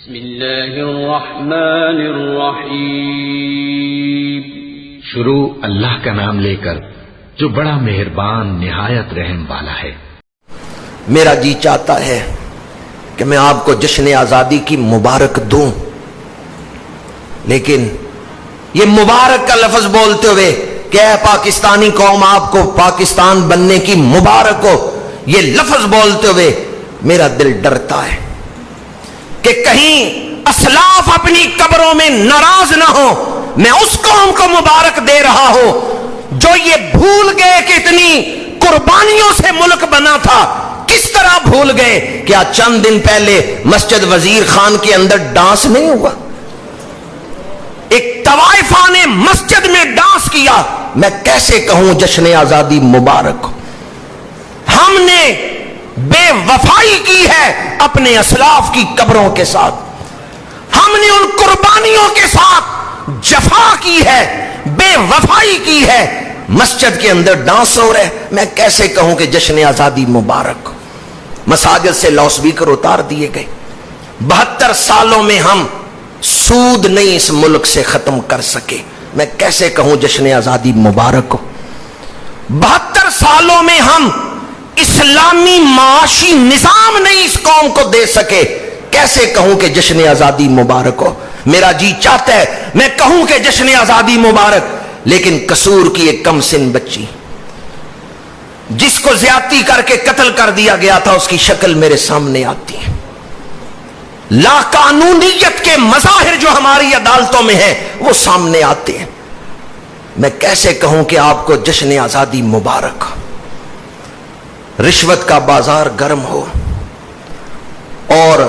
بسم اللہ الرحمن الرحیم۔ شروع اللہ کا نام لے کر جو بڑا مہربان نہایت رحم والا ہے۔ میرا جی چاہتا ہے کہ میں آپ کو جشن آزادی کی مبارک دوں، لیکن یہ مبارک کا لفظ بولتے ہوئے کہ اے پاکستانی قوم آپ کو پاکستان بننے کی مبارک ہو، یہ لفظ بولتے ہوئے میرا دل ڈرتا ہے کہ کہیں اسلاف اپنی قبروں میں ناراض نہ ہو، میں اس قوم کو مبارک دے رہا ہوں جو یہ بھول گئے کہ اتنی قربانیوں سے ملک بنا تھا۔ کس طرح بھول گئے؟ کیا چند دن پہلے مسجد وزیر خان کے اندر ڈانس نہیں ہوا؟ ایک طوائفہ نے مسجد میں ڈانس کیا، میں کیسے کہوں جشن آزادی مبارک؟ ہم نے بے وفائی کی ہے اپنے اسلاف کی قبروں کے ساتھ، ہم نے ان قربانیوں کے ساتھ جفا کی ہے، بے وفائی کی ہے۔ مسجد کے اندر ڈانس ہو رہے، میں کیسے کہوں کہ جشن آزادی مبارک؟ مساجد سے لاؤڈ اسپیکر اتار دیے گئے۔ 72 سالوں میں ہم سود نہیں اس ملک سے ختم کر سکے، میں کیسے کہوں جشن آزادی مبارک ہو؟ 72 سالوں میں ہم اسلامی معاشی نظام نہیں اس قوم کو دے سکے، کیسے کہوں کہ جشن آزادی مبارک ہو؟ میرا جی چاہتا ہے میں کہوں کہ جشن آزادی مبارک، لیکن قصور کی ایک کم سن بچی جس کو زیادتی کر کے قتل کر دیا گیا تھا، اس کی شکل میرے سامنے آتی ہے۔ لا قانونیت کے مظاہر جو ہماری عدالتوں میں ہیں وہ سامنے آتے ہیں، میں کیسے کہوں کہ آپ کو جشن آزادی مبارک؟ رشوت کا بازار گرم ہو اور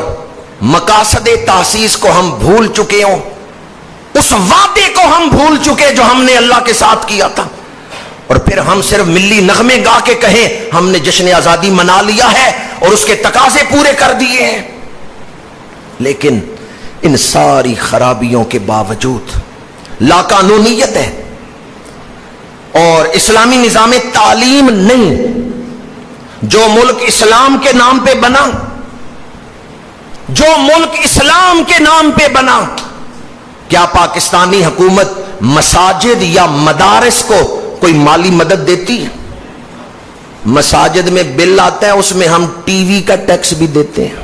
مقاصد تاسیس کو ہم بھول چکے ہوں، اس وعدے کو ہم بھول چکے جو ہم نے اللہ کے ساتھ کیا تھا، اور پھر ہم صرف ملی نغمے گا کے کہیں ہم نے جشن آزادی منا لیا ہے اور اس کے تقاضے پورے کر دیے ہیں۔ لیکن ان ساری خرابیوں کے باوجود لا قانونیت ہے اور اسلامی نظام تعلیم نہیں۔ جو ملک اسلام کے نام پہ بنا، جو ملک اسلام کے نام پہ بنا، کیا پاکستانی حکومت مساجد یا مدارس کو کوئی مالی مدد دیتی ہے؟ مساجد میں بل آتا ہے، اس میں ہم ٹی وی کا ٹیکس بھی دیتے ہیں۔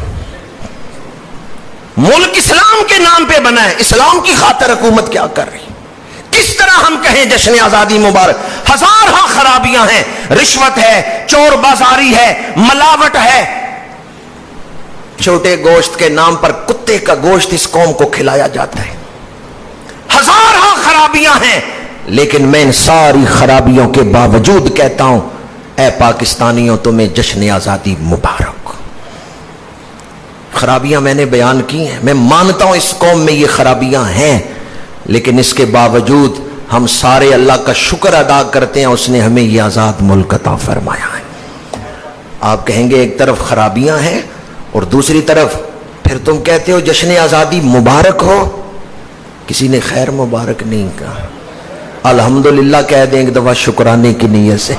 ملک اسلام کے نام پہ بنا ہے، اسلام کی خاطر حکومت کیا کر رہی؟ کس طرح ہم کہیں جشن آزادی مبارک؟ ہزارہ خرابیاں ہیں، رشوت ہے، چور بازاری ہے، ملاوٹ ہے، چھوٹے گوشت کے نام پر کتے کا گوشت اس قوم کو کھلایا جاتا ہے، ہزارہ خرابیاں ہیں۔ لیکن میں ان ساری خرابیوں کے باوجود کہتا ہوں اے پاکستانیوں تمہیں جشن آزادی مبارک۔ خرابیاں میں نے بیان کی ہیں، میں مانتا ہوں اس قوم میں یہ خرابیاں ہیں، لیکن اس کے باوجود ہم سارے اللہ کا شکر ادا کرتے ہیں، اس نے ہمیں یہ آزاد ملک عطا فرمایا ہے۔ آپ کہیں گے ایک طرف خرابیاں ہیں اور دوسری طرف پھر تم کہتے ہو جشن آزادی مبارک ہو۔ کسی نے خیر مبارک نہیں کہا، الحمدللہ کہہ دیں ایک دفعہ شکرانے کی نیت سے۔